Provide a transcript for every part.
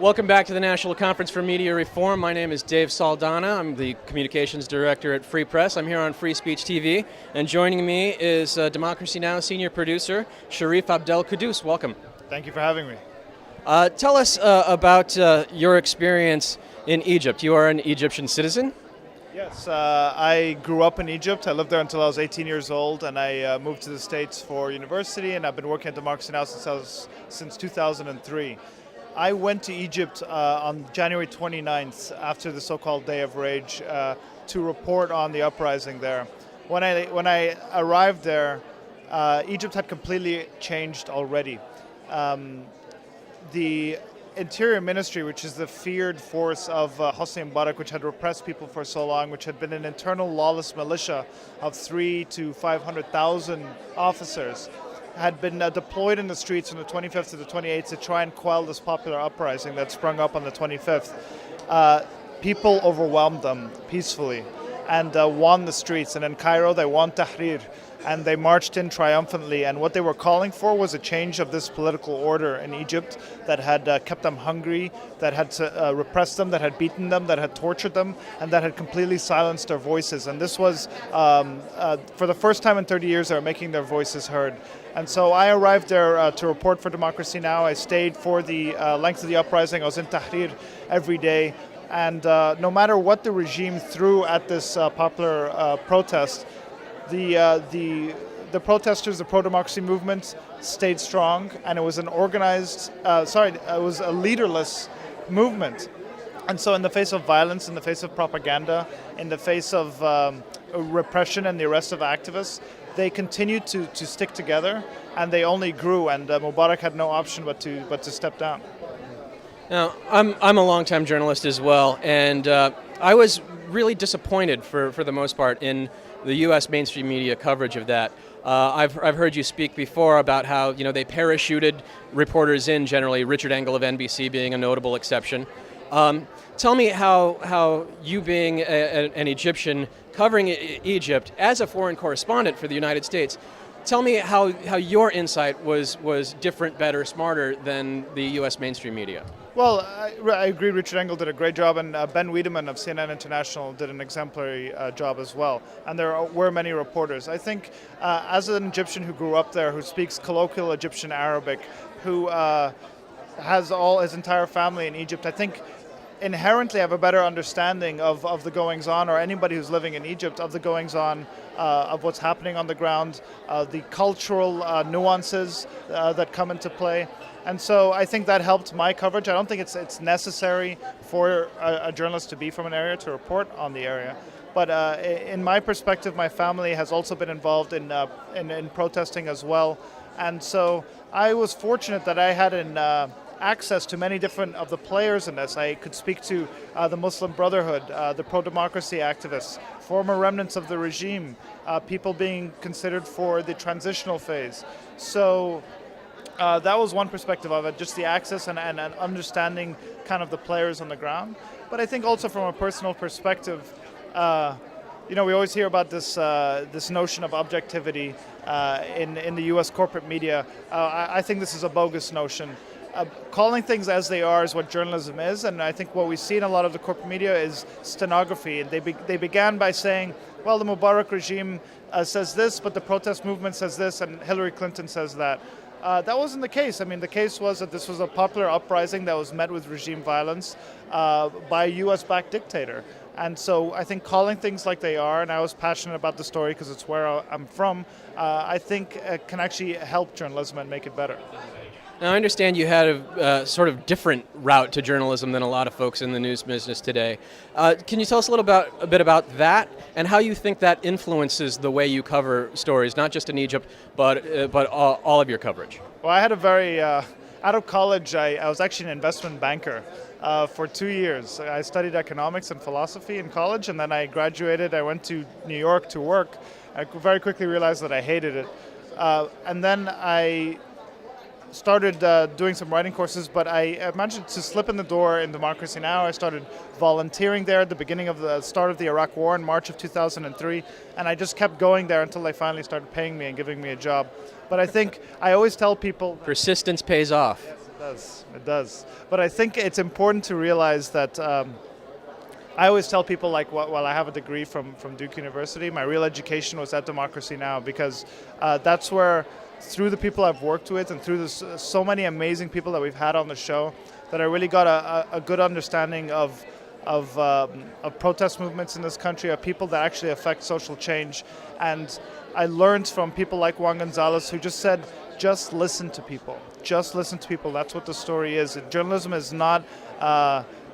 Welcome back to the National Conference for Media Reform. My name is Dave Saldana. I'm the Communications Director at Free Press. I'm here on Free Speech TV, and joining me is Democracy Now! Senior producer Sharif Abdel Kouddous. Welcome. Thank you for having me. Tell us about your experience in Egypt. You are an Egyptian citizen? Yes, I grew up in Egypt. I lived there until I was 18 years old, and I moved to the States for university, and I've been working at Democracy Now! Since 2003. I went to Egypt on January 29th, after the so-called Day of Rage, to report on the uprising there. When I arrived there, Egypt had completely changed already. The Interior Ministry, which is the feared force of Hosni Mubarak, which had repressed people for so long, which had been an internal lawless militia of 300,000 to 500,000 officers, had been deployed in the streets from the 25th to the 28th to try and quell this popular uprising that sprung up on the 25th. People overwhelmed them peacefully and won the streets. And in Cairo, they won Tahrir, and they marched in triumphantly. And what they were calling for was a change of this political order in Egypt that had kept them hungry, that had repressed them, that had beaten them, that had tortured them, and that had completely silenced their voices. And this was, for the first time in 30 years, they were making their voices heard. And so I arrived there to report for Democracy Now! I stayed for the length of the uprising. I was in Tahrir every day. And no matter what the regime threw at this popular protest, the protesters, the pro-democracy movement, stayed strong, and it was an organized, it was a leaderless movement. And so in the face of violence, in the face of propaganda, in the face of repression and the arrest of activists, they continued to stick together, and they only grew, and Mubarak had no option but to step down. Now, I'm a longtime journalist as well, and I was really disappointed for the most part in the U.S. mainstream media coverage of that. I've heard you speak before about how they parachuted reporters in, generally Richard Engel of NBC being a notable exception. Tell me how you being an Egyptian covering Egypt as a foreign correspondent for the United States, tell me how your insight was different, better, smarter than the U.S. mainstream media. Well, I agree Richard Engel did a great job, and Ben Wiedemann of CNN International did an exemplary job as well. And there were many reporters. I think as an Egyptian who grew up there, who speaks colloquial Egyptian Arabic, who has all his entire family in Egypt, I think inherently have a better understanding of the goings-on, or anybody who's living in Egypt, of the goings-on, of what's happening on the ground, the cultural nuances that come into play. And so I think that helped my coverage. I don't think it's necessary for a journalist to be from an area to report on the area. But in my perspective, my family has also been involved in protesting as well. And so I was fortunate that I had access to many different of the players in this. I could speak to the Muslim Brotherhood, the pro-democracy activists, former remnants of the regime, people being considered for the transitional phase. So that was one perspective of it, just the access and understanding kind of the players on the ground. But I think also from a personal perspective, we always hear about this notion of objectivity in the U.S. corporate media. I think this is a bogus notion. Calling things as they are is what journalism is, and I think what we see in a lot of the corporate media is stenography. And they began by saying, well, the Mubarak regime says this, but the protest movement says this, and Hillary Clinton says that. That wasn't the case. I mean, the case was that this was a popular uprising that was met with regime violence by a U.S.-backed dictator. And so I think calling things like they are, and I was passionate about the story because it's where I'm from, I think can actually help journalism and make it better. Now, I understand you had a sort of different route to journalism than a lot of folks in the news business today. Can you tell us a bit about that and how you think that influences the way you cover stories, not just in Egypt, but all of your coverage? Well, I had a very, out of college, I was actually an investment banker for 2 years. I studied economics and philosophy in college, and then I graduated. I went to New York to work. I very quickly realized that I hated it. And then I started doing some writing courses, but I managed to slip in the door in Democracy Now! I started volunteering there at the beginning of the start of the Iraq War in March of 2003, and I just kept going there until they finally started paying me and giving me a job. But I think I always tell people... Persistence pays off. does. It does. But I think it's important to realize that I always tell people, like, while I have a degree from Duke University, my real education was at Democracy Now! Because that's where, through the people I've worked with and through so many amazing people that we've had on the show, that I really got a good understanding of protest movements in this country, of people that actually affect social change. And I learned from people like Juan Gonzalez, who just said, just listen to people. Just listen to people. That's what the story is. Journalism is not,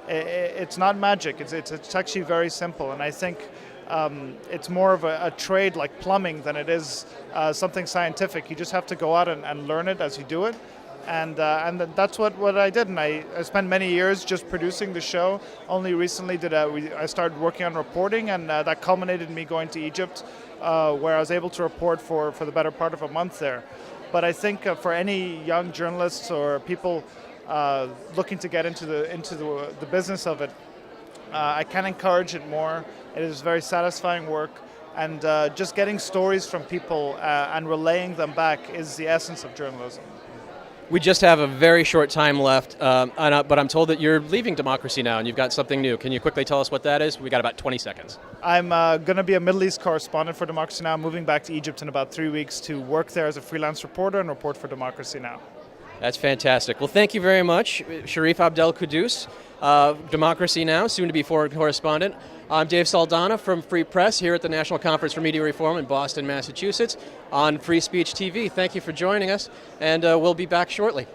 it's not magic. It's actually very simple. And I think it's more of a trade like plumbing than it is something scientific. You just have to go out and learn it as you do it. And that's what I did. And I spent many years just producing the show. Only recently I started working on reporting, and that culminated in me going to Egypt, where I was able to report for the better part of a month there. But I think for any young journalists or people looking to get into the business of it, I can encourage it more. It is very satisfying work, and just getting stories from people and relaying them back is the essence of journalism. We just have a very short time left, but I'm told that you're leaving Democracy Now! And you've got something new. Can you quickly tell us what that is? We got about 20 seconds. I'm going to be a Middle East correspondent for Democracy Now!, moving back to Egypt in about 3 weeks to work there as a freelance reporter and report for Democracy Now! That's fantastic. Well, thank you very much, Sharif Abdel Kouddous, Democracy Now!, soon-to-be foreign correspondent. I'm Dave Saldana from Free Press here at the National Conference for Media Reform in Boston, Massachusetts, on Free Speech TV. Thank you for joining us, and we'll be back shortly.